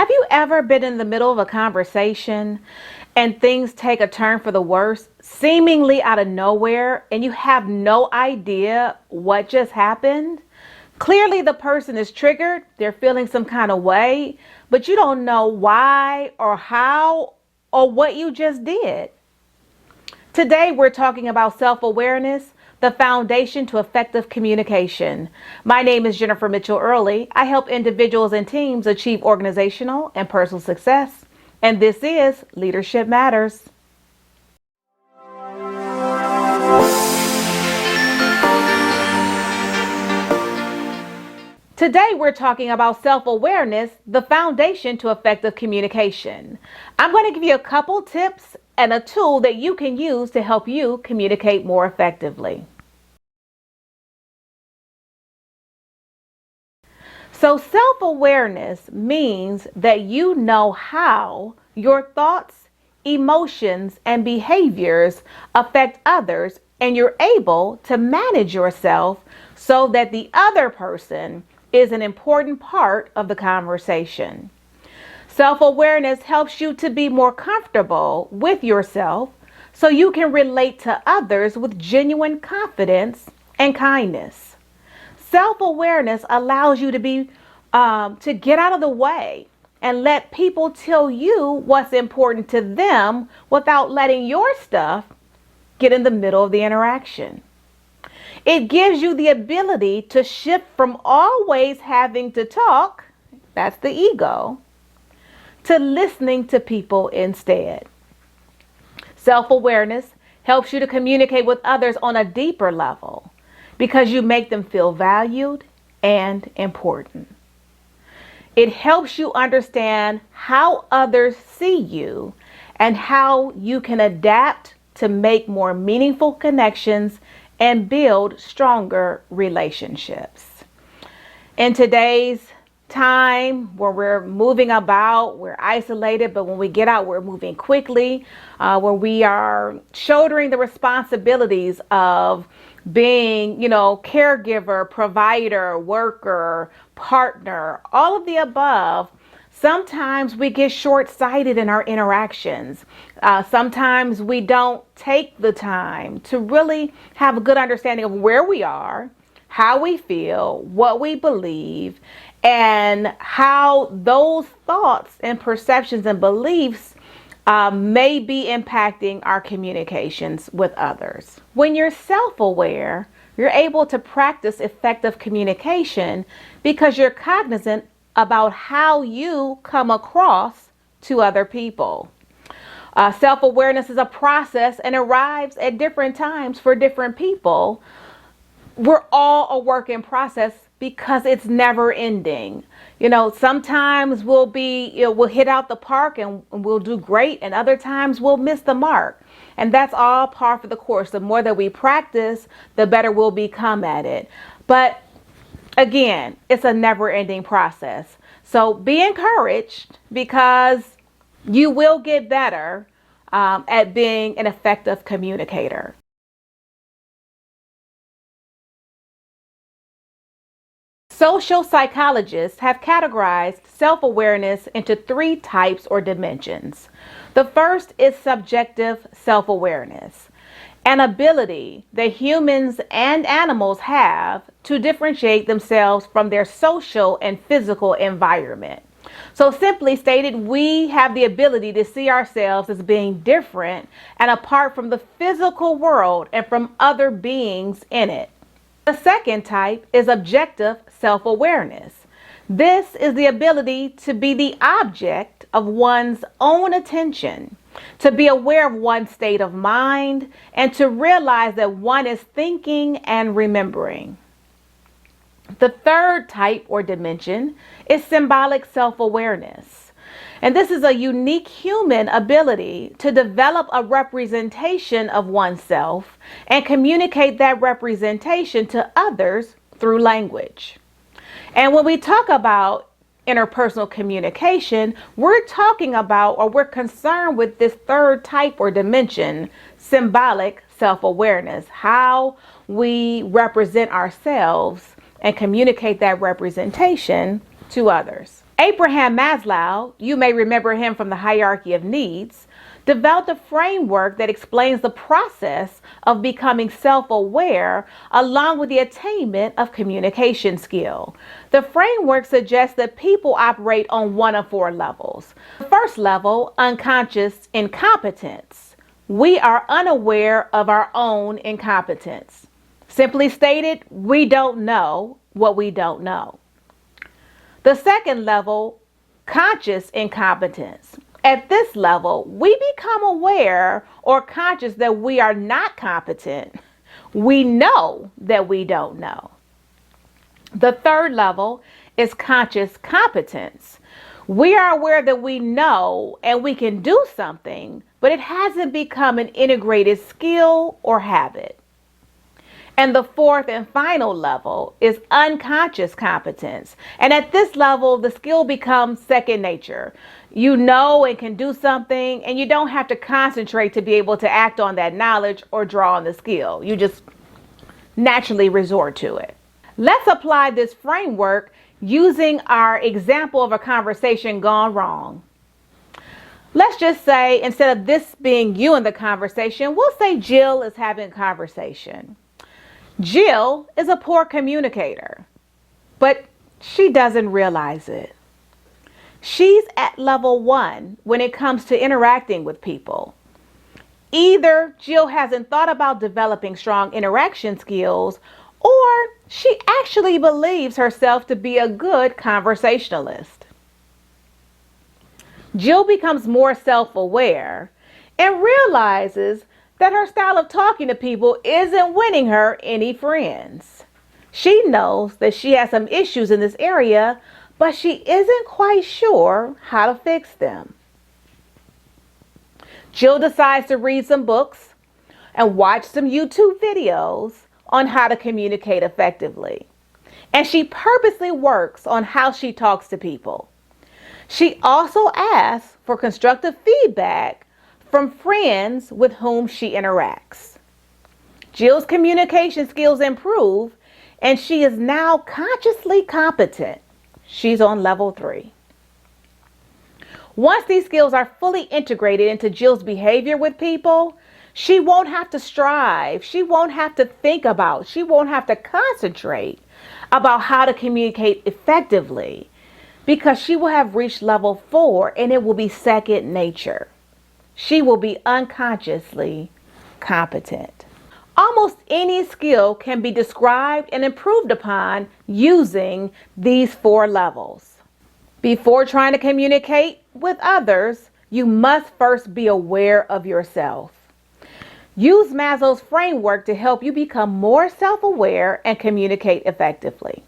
Have you ever been in the middle of a conversation and things take a turn for the worse, seemingly out of nowhere, and you have no idea what just happened? Clearly, the person is triggered, they're feeling some kind of way, but you don't know why or how or what you just did. Today, we're talking about self-awareness, the foundation to effective communication. My name is Jennifer Mitchell Early. I help individuals and teams achieve organizational and personal success. And this is Leadership Matters. Today, we're talking about self-awareness, the foundation to effective communication. I'm going to give you a couple tips and a tool that you can use to help you communicate more effectively. So self-awareness means that you know how your thoughts, emotions, and behaviors affect others, and you're able to manage yourself so that the other person is an important part of the conversation. Self-awareness helps you to be more comfortable with yourself so you can relate to others with genuine confidence and kindness. Self-awareness allows you to get out of the way and let people tell you what's important to them without letting your stuff get in the middle of the interaction. It gives you the ability to shift from always having to talk, that's the ego, to listening to people instead. Self-awareness helps you to communicate with others on a deeper level because you make them feel valued and important. It helps you understand how others see you and how you can adapt to make more meaningful connections and build stronger relationships. In today's time where we're moving about, we're isolated, but when we get out, we're moving quickly, where we are shouldering the responsibilities of being, caregiver, provider, worker, partner, all of the above. Sometimes we get short-sighted in our interactions. Sometimes we don't take the time to really have a good understanding of where we are, how we feel, what we believe, and how those thoughts and perceptions and beliefs may be impacting our communications with others. When you're self-aware, you're able to practice effective communication because you're cognizant about how you come across to other people. Self-awareness is a process and arrives at different times for different people. We're all a work in process because it's never ending. Sometimes we'll hit out the park and we'll do great, and other times we'll miss the mark. And that's all part of the course. The more that we practice, the better we'll become at it. But again, it's a never-ending process. So be encouraged because you will get better at being an effective communicator. Social psychologists have categorized self-awareness into 3 types or dimensions. The first is subjective self-awareness, an ability that humans and animals have to differentiate themselves from their social and physical environment. So simply stated, we have the ability to see ourselves as being different and apart from the physical world and from other beings in it. The second type is objective self-awareness. This is the ability to be the object of one's own attention, to be aware of one's state of mind, and to realize that one is thinking and remembering. The third type or dimension is symbolic self-awareness. And this is a unique human ability to develop a representation of oneself and communicate that representation to others through language. And when we talk about interpersonal communication, we're talking about, or we're concerned with, this third type or dimension, symbolic self-awareness, how we represent ourselves and communicate that representation to others. Abraham Maslow, you may remember him from the hierarchy of needs, developed a framework that explains the process of becoming self-aware along with the attainment of communication skill. The framework suggests that people operate on one of four levels. The first level, unconscious incompetence. We are unaware of our own incompetence. Simply stated, we don't know what we don't know. The second level, conscious incompetence. At this level, we become aware or conscious that we are not competent. We know that we don't know. The third level is conscious competence. We are aware that we know and we can do something, but it hasn't become an integrated skill or habit. And the fourth and final level is unconscious competence. And at this level, the skill becomes second nature. You know and can do something, and you don't have to concentrate to be able to act on that knowledge or draw on the skill. You just naturally resort to it. Let's apply this framework using our example of a conversation gone wrong. Let's just say, instead of this being you in the conversation, we'll say Jill is having a conversation. Jill is a poor communicator, but she doesn't realize it. She's at level 1 when it comes to interacting with people. Either Jill hasn't thought about developing strong interaction skills, or she actually believes herself to be a good conversationalist. Jill becomes more self-aware and realizes that her style of talking to people isn't winning her any friends. She knows that she has some issues in this area, but she isn't quite sure how to fix them. Jill decides to read some books and watch some YouTube videos on how to communicate effectively. And she purposely works on how she talks to people. She also asks for constructive feedback from friends with whom she interacts. Jill's communication skills improve, and she is now consciously competent. She's on level 3. Once these skills are fully integrated into Jill's behavior with people, she won't have to strive. She won't have to think about. She won't have to concentrate about how to communicate effectively, because she will have reached level 4 and it will be second nature. She will be unconsciously competent. Almost any skill can be described and improved upon using these 4 levels. Before trying to communicate with others, you must first be aware of yourself. Use Maslow's framework to help you become more self-aware and communicate effectively.